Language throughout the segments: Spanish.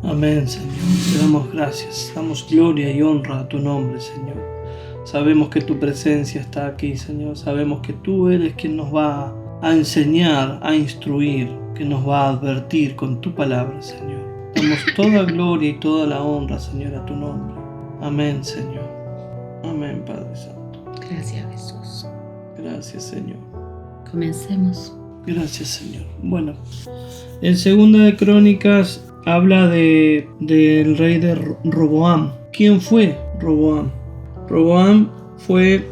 Amén, Señor. Te damos gracias, damos gloria y honra a tu nombre, Señor. Sabemos que tu presencia está aquí, Señor. Sabemos que tú eres quien nos va a enseñar, a instruir, que nos va a advertir con tu palabra, Señor. Damos toda gloria y toda la honra, Señor, a tu nombre. Amén, Señor. Amén, Padre Santo. Gracias, Jesús. Gracias, Señor. Comencemos. Gracias, Señor. Bueno, en Segunda de Crónicas habla del rey de Roboam. ¿Quién fue Roboam? Roboam fue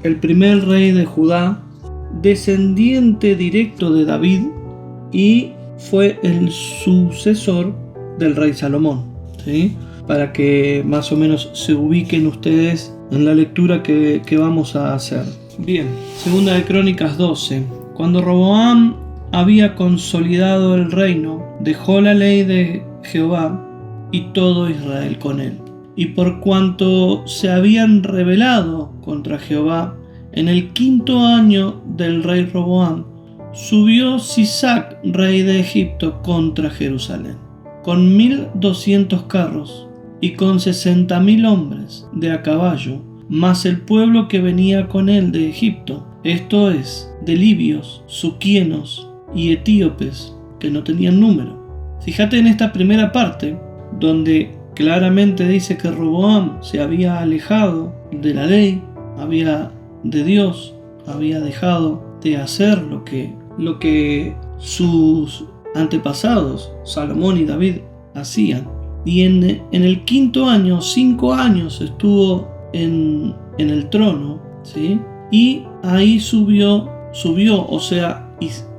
el primer rey de Judá, descendiente directo de David, y fue el sucesor del rey Salomón, ¿sí? Para que más o menos se ubiquen ustedes en la lectura que vamos a hacer. Bien, Segunda de Crónicas 12. Cuando Roboam había consolidado el reino, dejó la ley de Jehová y todo Israel con él. Y por cuanto se habían rebelado contra Jehová, en el 5º año del rey Roboam, subió Sisac, rey de Egipto, contra Jerusalén, con 1,200 carros y con 60,000 hombres de a caballo, más el pueblo que venía con él de Egipto, esto es, de libios, suquienos y etíopes, que no tenían número. Fíjate en esta primera parte, donde claramente dice que Roboam se había alejado de la ley, de Dios, había dejado de hacer lo que sus antepasados, Salomón y David, hacían. Y en el 5º año, 5 años estuvo en el trono, ¿sí? Y ahí subió, o sea,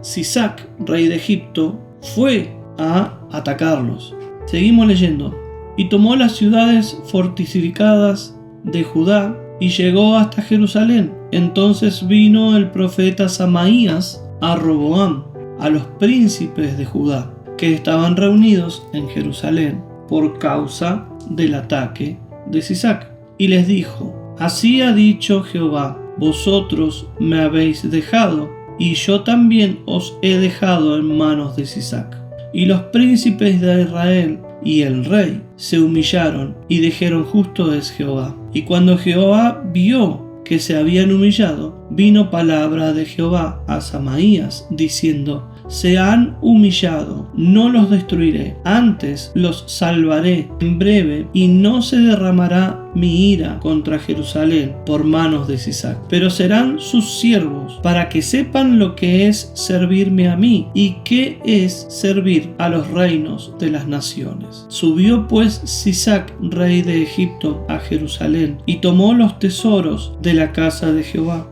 Sisac, rey de Egipto, fue a atacarlos. Seguimos leyendo. Y tomó las ciudades fortificadas de Judá y llegó hasta Jerusalén. Entonces vino el profeta Samaías a Roboam, a los príncipes de Judá, que estaban reunidos en Jerusalén por causa del ataque de Sisac, y les dijo: Así ha dicho Jehová, vosotros me habéis dejado, y yo también os he dejado en manos de Sisac. Y los príncipes de Israel y el rey se humillaron y dijeron: Justo es Jehová. Y cuando Jehová vio que se habían humillado, vino palabra de Jehová a Samaías, diciendo: Se han humillado, no los destruiré, antes los salvaré en breve, y no se derramará mi ira contra Jerusalén por manos de Sisac. Pero serán sus siervos, para que sepan lo que es servirme a mí, y qué es servir a los reinos de las naciones. Subió pues Sisac, rey de Egipto, a Jerusalén, y tomó los tesoros de la casa de Jehová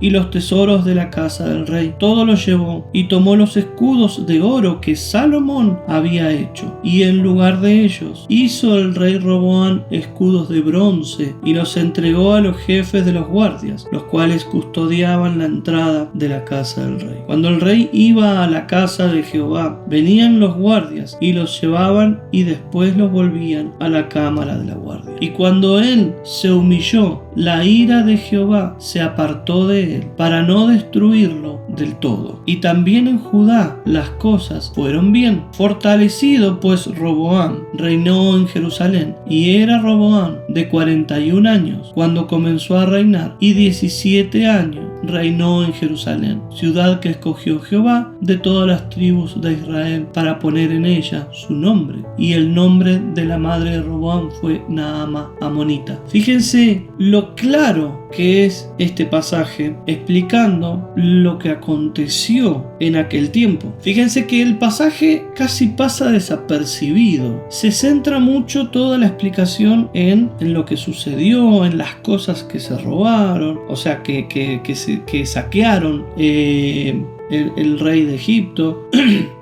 y los tesoros de la casa del rey. Todo lo llevó, y tomó los escudos de oro que Salomón había hecho, y en lugar de ellos hizo el rey Roboam escudos de bronce, y los entregó a los jefes de los guardias, los cuales custodiaban la entrada de la casa del rey. Cuando el rey iba a la casa de Jehová, venían los guardias y los llevaban, y después los volvían a la cámara de la guardia. Y cuando él se humilló, la ira de Jehová se apartó de él para no destruirlo del todo. Y también en Judá las cosas fueron bien. Fortalecido pues Roboam reinó en Jerusalén, y era Roboam de 41 años cuando comenzó a reinar, y 17 años reinó en Jerusalén, ciudad que escogió Jehová de todas las tribus de Israel para poner en ella su nombre. Y el nombre de la madre de Roboam fue Naama amonita. Fíjense lo claro que es este pasaje explicando lo que aconteció en aquel tiempo. Fíjense que el pasaje casi pasa desapercibido. Se centra mucho toda la explicación en lo que sucedió, en las cosas que se robaron, o sea, que saquearon el rey de Egipto.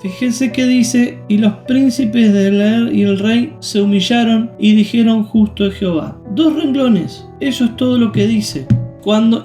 Fíjense que dice: y los príncipes de Israel y el rey se humillaron y dijeron: Justo es Jehová. 2 renglones. Eso es todo lo que dice. Cuando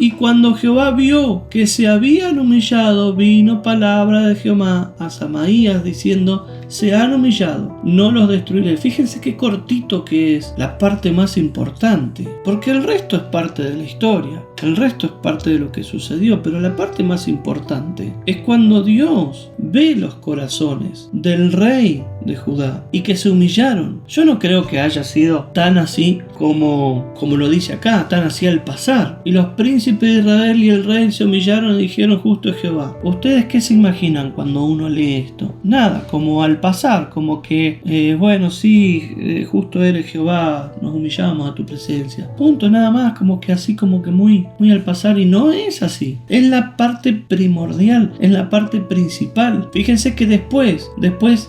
Jehová vio que se habían humillado, vino palabra de Jehová a Samaías diciendo: se han humillado, no los destruiré. Fíjense qué cortito que es la parte más importante, porque el resto es parte de la historia, el resto es parte de lo que sucedió, pero la parte más importante es cuando Dios ve los corazones del rey de Judá y que se humillaron. Yo no creo que haya sido tan así como lo dice acá, tan así al pasar. Y los príncipes de Israel y el rey se humillaron y dijeron: justo es Jehová. ¿Ustedes qué se imaginan cuando uno lee esto? Nada, como al pasar, como que, bueno, sí, justo eres Jehová, nos humillamos a tu presencia. Punto, nada más, como que así, como que muy al pasar, y no es así. Es la parte primordial, es la parte principal. Fíjense que después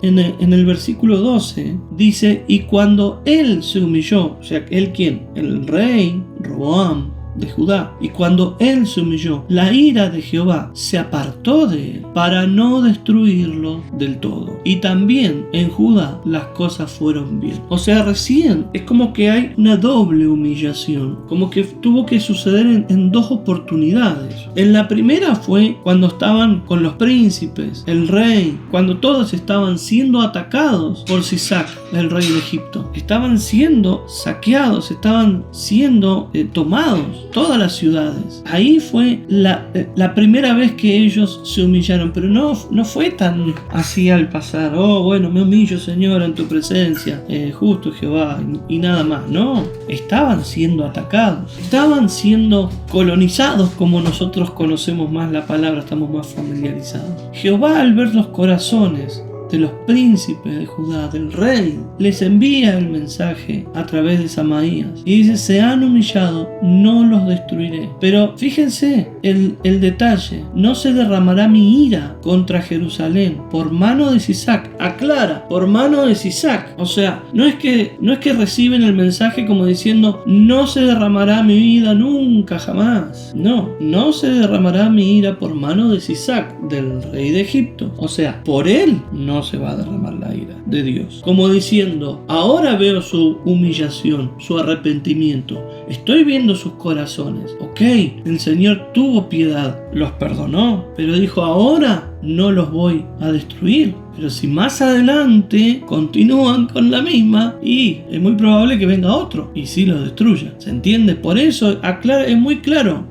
en el versículo 12 dice: y cuando él se humilló, o sea, ¿él quién? El rey Roboam de Judá. Y cuando él se humilló, la ira de Jehová se apartó de él para no destruirlo del todo. Y también en Judá las cosas fueron bien. O sea, recién es como que hay una doble humillación, como que tuvo que suceder en dos oportunidades. En la primera fue cuando estaban con los príncipes, el rey, cuando todos estaban siendo atacados por Sisac, el rey de Egipto. Estaban siendo saqueados, estaban siendo tomados todas las ciudades. Ahí fue la primera vez que ellos se humillaron, pero no fue tan así al pasar: oh, bueno, me humillo, Señor, en tu presencia, justo Jehová, y nada más. No, estaban siendo atacados, estaban siendo colonizados, como nosotros conocemos más la palabra, estamos más familiarizados. Jehová, al ver los corazones de los príncipes de Judá, del rey, les envía el mensaje a través de Samaías y dice: se han humillado, no los destruiré. Pero fíjense el detalle: no se derramará mi ira contra Jerusalén por mano de Sisac. Aclara, por mano de Sisac. O sea, no es que reciben el mensaje como diciendo: no se derramará mi ira nunca, jamás. No se derramará mi ira por mano de Sisac, del rey de Egipto. O sea, por él no se va a derramar la ira de Dios. Como diciendo: ahora veo su humillación, su arrepentimiento, estoy viendo sus corazones. Ok, el Señor tuvo piedad, los perdonó, pero dijo: ahora no los voy a destruir. Pero si más adelante continúan con la misma, y es muy probable que venga otro y sí los destruya. ¿Se entiende? Por eso aclara, es muy claro,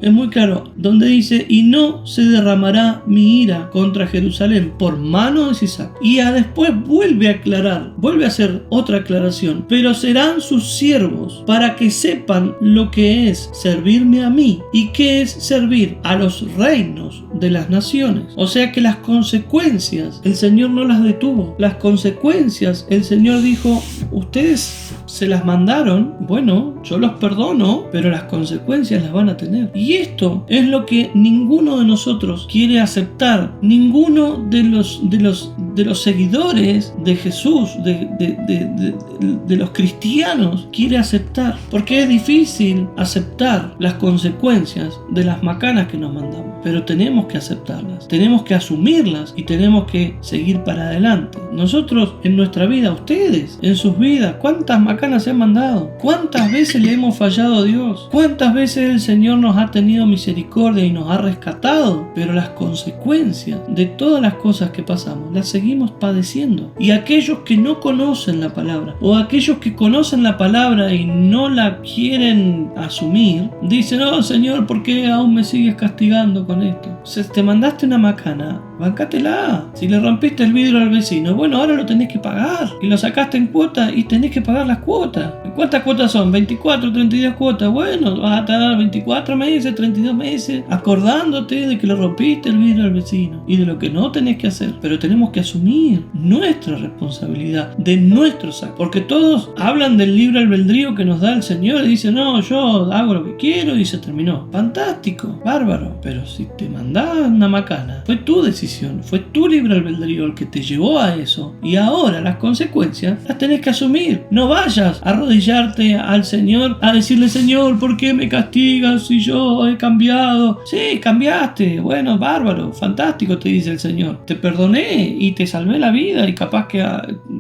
donde dice: y no se derramará mi ira contra Jerusalén por mano de Sisac. Y después vuelve a aclarar, vuelve a hacer otra aclaración: pero serán sus siervos para que sepan lo que es servirme a mí y qué es servir a los reinos de las naciones. O sea que las consecuencias el Señor no las detuvo. Las consecuencias el Señor dijo: ustedes se las mandaron, bueno, yo los perdono, pero las consecuencias las van a tener. Y esto es lo que ninguno de nosotros quiere aceptar. Ninguno de los seguidores de Jesús, de los cristianos, quiere aceptar, porque es difícil aceptar las consecuencias de las macanas que nos mandamos, pero tenemos que aceptarlas, tenemos que asumirlas y tenemos que seguir para adelante. Nosotros en nuestra vida, ustedes en sus vidas, ¿cuántas macanas se han mandado? ¿Cuántas veces le hemos fallado a Dios? ¿Cuántas veces el Señor nos ha tenido misericordia y nos ha rescatado? Pero las consecuencias de todas las cosas que pasamos las seguimos padeciendo. Y aquellos que no conocen la palabra, o aquellos que conocen la palabra y no la quieren asumir, dicen: oh, Señor, ¿por qué aún me sigues castigando con esto? Si te mandaste una macana, bancátela. Si le rompiste el vidrio al vecino, bueno, ahora lo tenés que pagar. Y lo sacaste en cuota y tenés que pagar las cuotas. ¿Cuántas cuotas son? 24, 32 cuotas. Bueno, vas a tardar 24 meses, 32 meses acordándote de que le rompiste el vidrio al vecino y de lo que no tenés que hacer. Pero tenemos que asumir nuestra responsabilidad de nuestros actos, porque todos hablan del libre albedrío que nos da el Señor y dicen: no, yo hago lo que quiero y se terminó. Fantástico, bárbaro. Pero si te mandás una macana, fue tu decisión, fue tu libre albedrío el que te llevó a eso, y ahora las consecuencias las tenés que asumir. No vayas a arrodillarte al Señor a decirle: Señor, ¿por qué me castigas si yo he cambiado? Sí, cambiaste, bueno, bárbaro, fantástico, te dice el Señor, te perdoné y te salvé la vida, y capaz que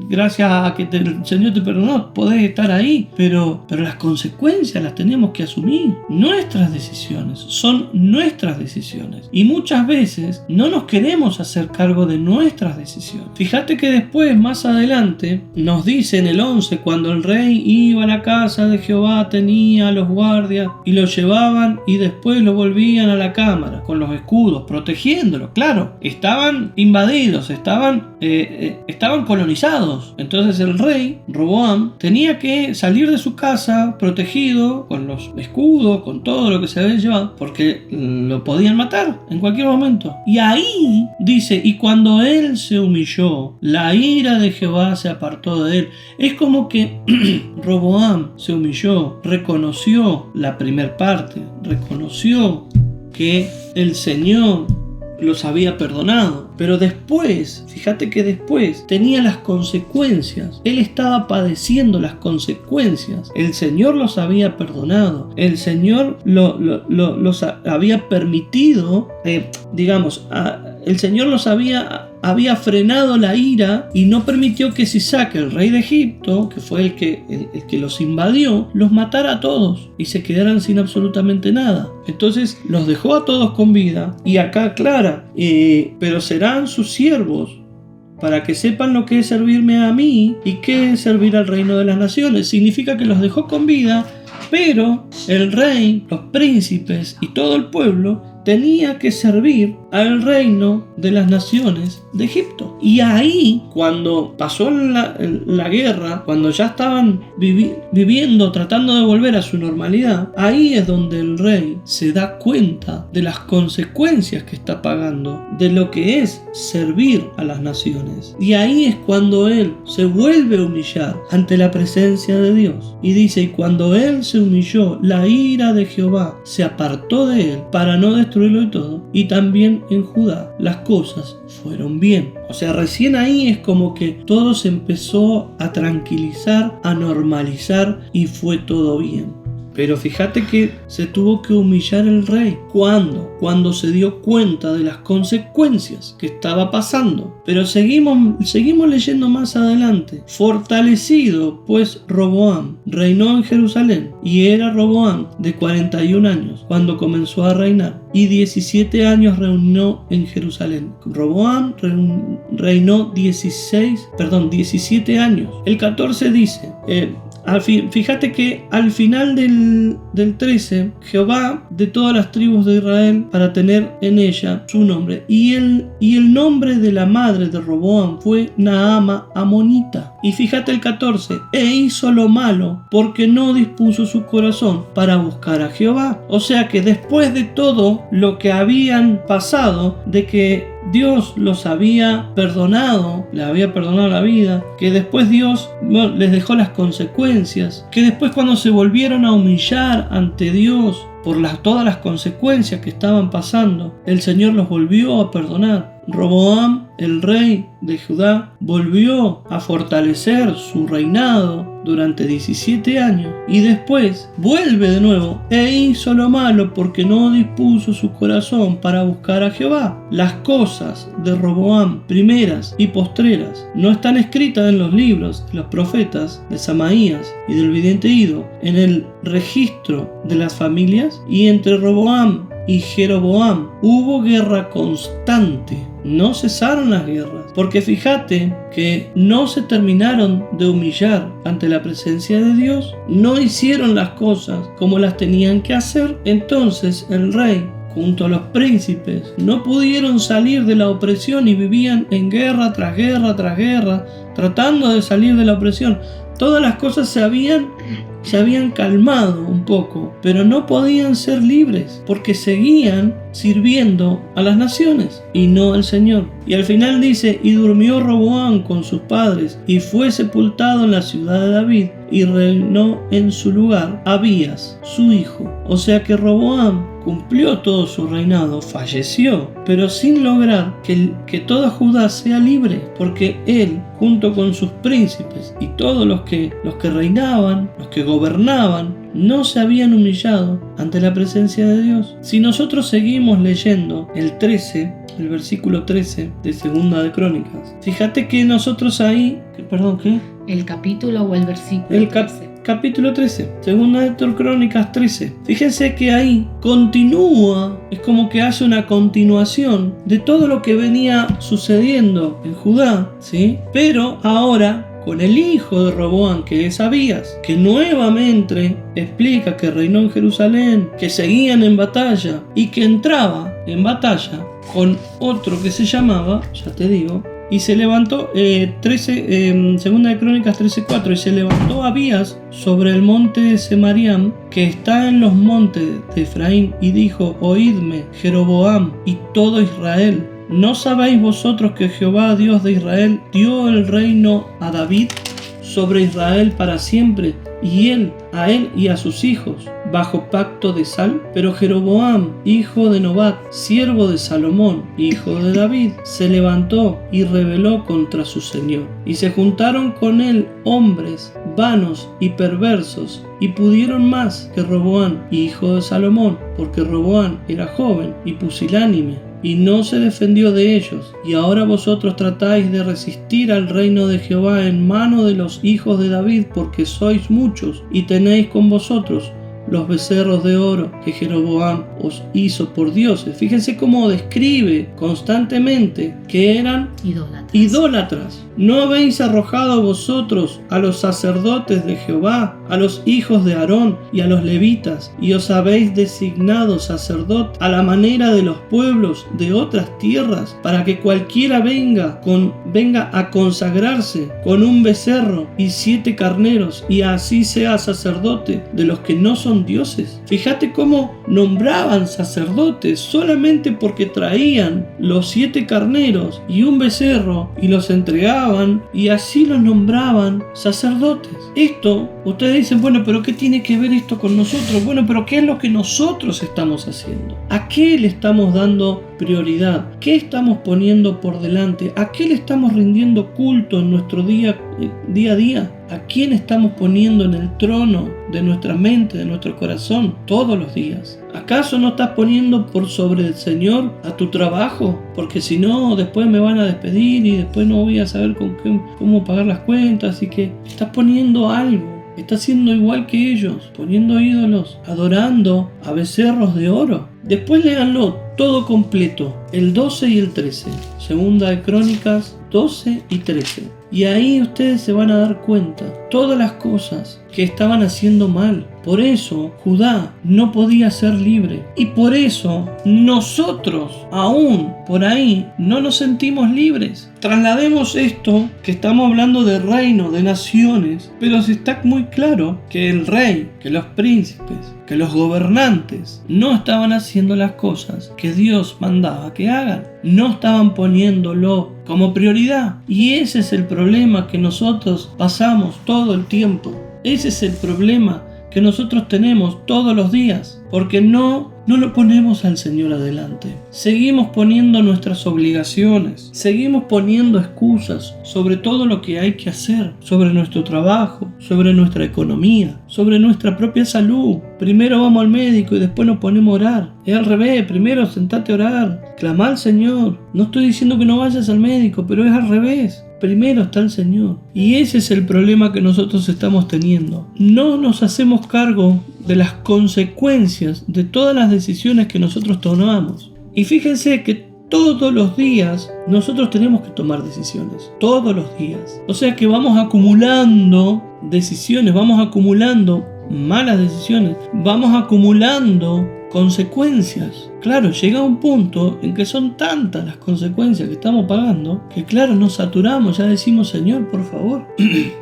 gracias a que el Señor te perdonó, podés estar ahí, pero las consecuencias las tenemos que asumir. Nuestras decisiones son nuestras decisiones, y muchas veces no nos queremos hacer cargo de nuestras decisiones. Fíjate que después, más adelante, nos dice en el 11, cuando el rey iba a la casa de Jehová, tenía a los guardias y lo llevaban y después lo volvían a la cámara con los escudos, protegiéndolo. Claro, estaban invadidos, estaban colonizados. Entonces el rey Roboam tenía que salir de su casa protegido con los escudos, con todo lo que se había llevado, porque lo podían matar en cualquier momento. Y ahí dice, y cuando él se humilló, la ira de Jehová se apartó de él. Es como que Roboam se humilló, reconoció la primer parte, reconoció que el Señor los había perdonado, pero después, fíjate que después tenía las consecuencias. Él estaba padeciendo las consecuencias. El Señor los había perdonado, el Señor los había permitido, el Señor los había frenado la ira y no permitió que Sisac, el rey de Egipto, que fue el que los invadió, los matara a todos y se quedaran sin absolutamente nada. Entonces los dejó a todos con vida, y acá aclara, pero serán sus siervos, para que sepan lo que es servirme a mí y qué es servir al reino de las naciones. Significa que los dejó con vida, pero el rey, los príncipes y todo el pueblo tenía que servir al reino de las naciones de Egipto. Y ahí, cuando pasó la guerra, cuando ya estaban viviendo, tratando de volver a su normalidad, ahí es donde el rey se da cuenta de las consecuencias que está pagando, de lo que es servir a las naciones. Y ahí es cuando él se vuelve a humillar ante la presencia de Dios. Y dice, y cuando él se humilló, la ira de Jehová se apartó de él para no destruirlo y todo. Y también en Judá las cosas fueron bien. O sea, recién ahí es como que todo se empezó a tranquilizar, a normalizar, y fue todo bien. Pero fíjate que se tuvo que humillar el rey. ¿Cuándo? Cuando se dio cuenta de las consecuencias que estaba pasando. Pero seguimos leyendo más adelante. Fortalecido pues Roboam reinó en Jerusalén, y era Roboam de 41 años cuando comenzó a reinar, y 17 años reinó en Jerusalén. Roboam reinó 17 años. El 14 dice, fíjate que al final del 13, Jehová de todas las tribus de Israel, para tener en ella su nombre, y el nombre de la madre de Roboam fue Naama Amonita. Y fíjate el 14, e hizo lo malo porque no dispuso su corazón para buscar a Jehová. O sea que después de todo lo que habían pasado, de que Dios los había perdonado, le había perdonado la vida, que después Dios les dejó las consecuencias, que después cuando se volvieron a humillar ante Dios por todas las consecuencias que estaban pasando, el Señor los volvió a perdonar. Roboam, el rey de Judá, volvió a fortalecer su reinado durante 17 años, y después vuelve de nuevo e hizo lo malo porque no dispuso su corazón para buscar a Jehová. Las cosas de Roboam, primeras y postreras, no están escritas en los libros de los profetas de Samaías y del vidente Ido, en el registro de las familias. Y entre Roboam y Jeroboam hubo guerra constante. No cesaron las guerras, porque fíjate que no se terminaron de humillar ante la presencia de Dios, no hicieron las cosas como las tenían que hacer. Entonces el rey junto a los príncipes no pudieron salir de la opresión y vivían en guerra tras guerra tras guerra, tratando de salir de la opresión. Todas las cosas se habían calmado un poco, pero no podían ser libres porque seguían sirviendo a las naciones y no al Señor. Y al final dice, y durmió Roboam con sus padres y fue sepultado en la ciudad de David, y reinó en su lugar Abías, su hijo. O sea que Roboam cumplió todo su reinado, falleció, pero sin lograr que toda Judá sea libre, porque él, junto con sus príncipes y todos los que reinaban, los que gobernaban, no se habían humillado ante la presencia de Dios. Si nosotros seguimos leyendo el 13, el versículo 13 de Segunda de Crónicas, fíjate que nosotros ahí, ¿qué? ¿El capítulo o el versículo? El capítulo 13, Segunda de Crónicas 13. Fíjense que ahí continúa, es como que hace una continuación de todo lo que venía sucediendo en Judá, ¿sí? Pero ahora con el hijo de Roboam, que es Abías, que nuevamente explica que reinó en Jerusalén, que seguían en batalla y que entraba en batalla con otro que se llamaba, ya te digo, y se levantó, 13, Segunda de Crónicas 13:4, y se levantó Abías sobre el monte de Semariam, que está en los montes de Efraín, y dijo: oídme, Jeroboam y todo Israel, ¿no sabéis vosotros que Jehová, Dios de Israel, dio el reino a David sobre Israel para siempre, y a él y a sus hijos, bajo pacto de sal? Pero Jeroboam, hijo de Nobat, siervo de Salomón, hijo de David, se levantó y rebeló contra su señor. Y se juntaron con él hombres vanos y perversos, y pudieron más que Roboam, hijo de Salomón, porque Roboam era joven y pusilánime, y no se defendió de ellos. Y ahora vosotros tratáis de resistir al reino de Jehová en mano de los hijos de David, porque sois muchos, y tenéis con vosotros los becerros de oro que Jeroboam os hizo por dioses. Fíjense cómo describe constantemente que eran idólatras. ¿No habéis arrojado vosotros a los sacerdotes de Jehová, a los hijos de Aarón y a los levitas, y os habéis designado sacerdotes a la manera de los pueblos de otras tierras, para que cualquiera venga a consagrarse con un becerro y 7 carneros, y así sea sacerdote de los que no son dioses? Fíjate cómo nombraban sacerdotes solamente porque traían los 7 carneros y un becerro y los entregaban, y así los nombraban sacerdotes. Esto, ustedes dicen, bueno, pero ¿qué tiene que ver esto con nosotros? Bueno, pero ¿qué es lo que nosotros estamos haciendo? ¿A qué le estamos dando prioridad? ¿Qué estamos poniendo por delante? ¿A qué le estamos rindiendo culto en nuestro día a día? ¿A quién estamos poniendo en el trono de nuestra mente, de nuestro corazón, todos los días? ¿Acaso no estás poniendo por sobre el Señor a tu trabajo? Porque si no, después me van a despedir y después no voy a saber cómo pagar las cuentas. Así que estás poniendo algo. Estás siendo igual que ellos, poniendo ídolos, adorando a becerros de oro. Después léanlo todo completo, el 12 y el 13. Segunda de Crónicas 12 y 13. Y ahí ustedes se van a dar cuenta todas las cosas que estaban haciendo mal. Por eso Judá no podía ser libre. Y por eso nosotros aún por ahí no nos sentimos libres. Traslademos esto, que estamos hablando de reino, de naciones, pero se está muy claro que el rey, que los príncipes, que los gobernantes no estaban haciendo las cosas que Dios mandaba que hagan. No estaban poniéndolo como prioridad. Y ese es el problema que nosotros pasamos todo el tiempo. Ese es el problema que nosotros tenemos todos los días, porque no lo ponemos al Señor adelante. Seguimos poniendo nuestras obligaciones, seguimos poniendo excusas sobre todo lo que hay que hacer, sobre nuestro trabajo, sobre nuestra economía, sobre nuestra propia salud. Primero vamos al médico y después nos ponemos a orar. Es al revés, primero sentate a orar, clama al Señor. No estoy diciendo que no vayas al médico, pero es al revés. Primero está el Señor. Y ese es el problema que nosotros estamos teniendo. No nos hacemos cargo de las consecuencias de todas las decisiones que nosotros tomamos. Y fíjense que todos los días nosotros tenemos que tomar decisiones. Todos los días. O sea que vamos acumulando decisiones, vamos acumulando malas decisiones, vamos acumulando consecuencias. Claro, llega un punto en que son tantas las consecuencias que estamos pagando que claro, nos saturamos, ya decimos Señor, por favor.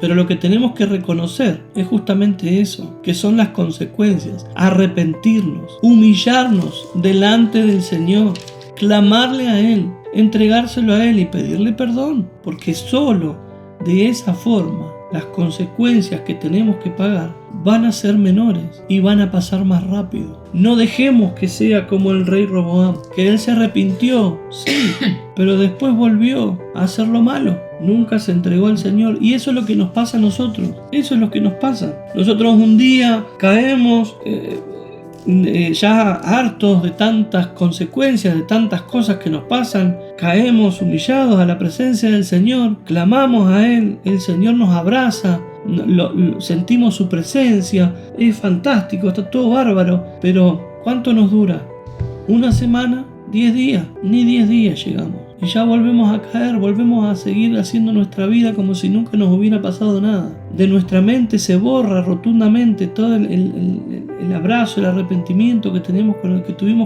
Pero lo que tenemos que reconocer es justamente eso, que son las consecuencias. Arrepentirnos, humillarnos delante del Señor, clamarle a Él, entregárselo a Él y pedirle perdón, porque solo de esa forma las consecuencias que tenemos que pagar van a ser menores y van a pasar más rápido. No dejemos que sea como el rey Roboam, que él se arrepintió, sí, pero después volvió a hacer lo malo. Nunca se entregó al Señor. Y eso es lo que nos pasa a nosotros. Eso es lo que nos pasa. Nosotros un día caemos ya hartos de tantas consecuencias, de tantas cosas que nos pasan. Caemos humillados a la presencia del Señor. Clamamos a Él. El Señor nos abraza. Sentimos su presencia. Es fantástico. Está todo bárbaro. Pero ¿cuánto nos dura? ¿Una semana? 10 días. Ni 10 días llegamos. Y ya volvemos a caer, volvemos a seguir haciendo nuestra vida como si nunca nos hubiera pasado nada. De nuestra mente se borra rotundamente todo el abrazo, el arrepentimiento que tuvimos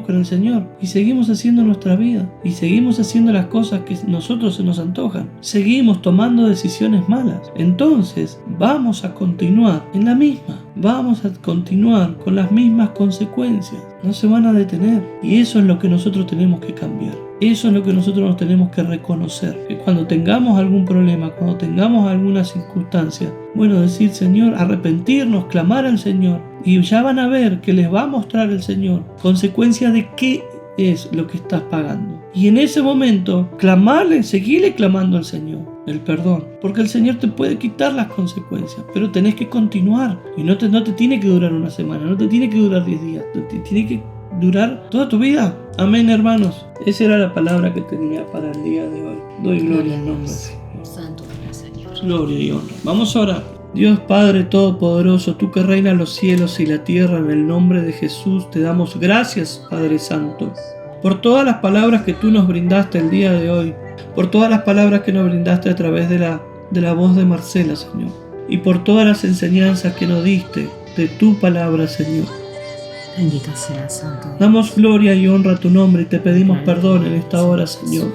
con el Señor. Y seguimos haciendo nuestra vida. Y seguimos haciendo las cosas que a nosotros se nos antojan. Seguimos tomando decisiones malas. Entonces vamos a continuar en la misma. Vamos a continuar con las mismas consecuencias. No se van a detener. Y eso es lo que nosotros tenemos que cambiar. Eso es lo que nosotros nos tenemos que reconocer. Que cuando tengamos algún problema, cuando tengamos alguna circunstancia, bueno, decir Señor, arrepentirnos, clamar al Señor. Y ya van a ver que les va a mostrar el Señor consecuencia de qué es lo que estás pagando. Y en ese momento, clamarle, seguirle clamando al Señor el perdón. Porque el Señor te puede quitar las consecuencias, pero tenés que continuar. Y no te tiene que durar una semana, no te tiene que durar 10 días, te tiene que durar toda tu vida. Amén, hermanos. Esa era la palabra que tenía para el día de hoy. Doy gloria al nombre del Señor. Santo es el Señor. Gloria y honra. Vamos a orar. Dios Padre Todopoderoso, tú que reinas los cielos y la tierra, en el nombre de Jesús te damos gracias, Padre Santo, por todas las palabras que tú nos brindaste el día de hoy, por todas las palabras que nos brindaste a través de la voz de Marcela, Señor, y por todas las enseñanzas que nos diste de tu palabra, Señor. Bendito sea, Santo. Damos gloria y honra a tu nombre y te pedimos perdón en esta hora, Señor,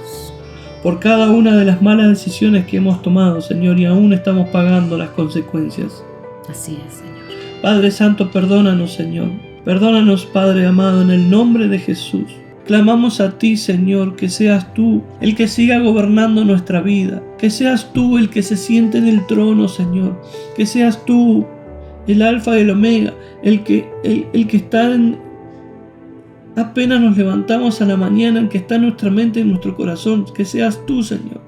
por cada una de las malas decisiones que hemos tomado, Señor, y aún estamos pagando las consecuencias. Así es, Señor. Padre Santo, perdónanos, Señor. Perdónanos, Padre amado, en el nombre de Jesús. Clamamos a ti, Señor, que seas tú el que siga gobernando nuestra vida, que seas tú el que se siente en el trono, Señor, que seas tú el alfa y el omega, el que está apenas nos levantamos a la mañana, el que está en nuestra mente y en nuestro corazón, que seas tú, Señor.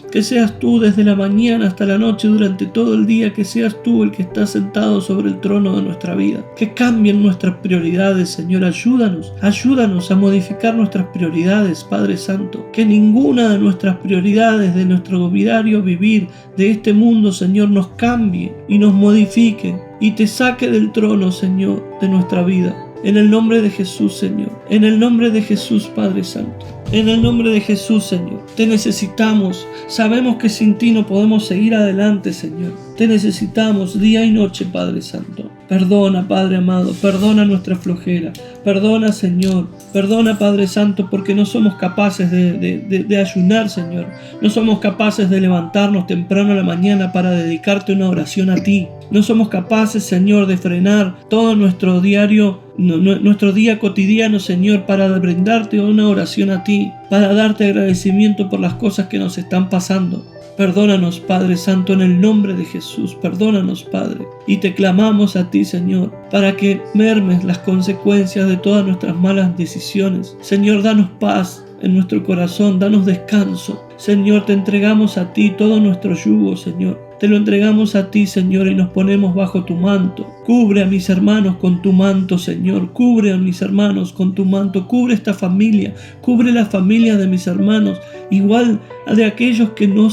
Que seas tú desde la mañana hasta la noche, durante todo el día, que seas tú el que está sentado sobre el trono de nuestra vida. Que cambien nuestras prioridades, Señor. Ayúdanos a modificar nuestras prioridades, Padre Santo. Que ninguna de nuestras prioridades de nuestro diario vivir de este mundo, Señor, nos cambie y nos modifique y te saque del trono, Señor, de nuestra vida. En el nombre de Jesús, Señor. En el nombre de Jesús, Padre Santo. En el nombre de Jesús, Señor. Te necesitamos. Sabemos que sin ti no podemos seguir adelante, Señor. Te necesitamos día y noche, Padre Santo. Perdona, Padre amado. Perdona nuestra flojera. Perdona, Señor. Perdona, Padre Santo, porque no somos capaces de ayunar, Señor. No somos capaces de levantarnos temprano a la mañana para dedicarte una oración a ti. No somos capaces, Señor, de frenar todo nuestro día cotidiano, Señor, para brindarte una oración a ti, para darte agradecimiento por las cosas que nos están pasando. Perdónanos, Padre Santo, en el nombre de Jesús. Perdónanos, Padre. Y te clamamos a ti, Señor, para que mermes las consecuencias de todas nuestras malas decisiones. Señor, danos paz en nuestro corazón, danos descanso. Señor, te entregamos a ti todo nuestro yugo, Señor. Te lo entregamos a ti, Señor, y nos ponemos bajo tu manto. Cubre a mis hermanos con tu manto, Señor. Cubre a mis hermanos con tu manto. Cubre esta familia. Cubre la familia de mis hermanos. Igual de aquellos que no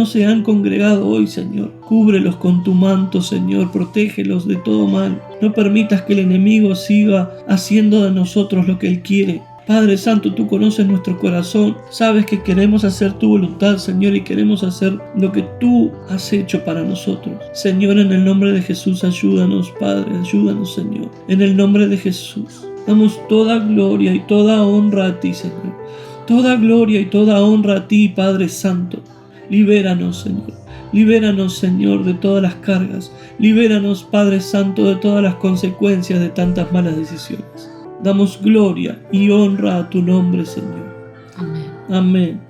se han congregado hoy, Señor. Cúbrelos con tu manto, Señor. Protégelos de todo mal. No permitas que el enemigo siga haciendo de nosotros lo que él quiere. Padre Santo, tú conoces nuestro corazón, sabes que queremos hacer tu voluntad, Señor, y queremos hacer lo que tú has hecho para nosotros. Señor, en el nombre de Jesús, ayúdanos, Padre, ayúdanos, Señor. En el nombre de Jesús, damos toda gloria y toda honra a ti, Señor. Toda gloria y toda honra a ti, Padre Santo. Libéranos, Señor. Libéranos, Señor, de todas las cargas. Libéranos, Padre Santo, de todas las consecuencias de tantas malas decisiones. Damos gloria y honra a tu nombre, Señor. Amén. Amén.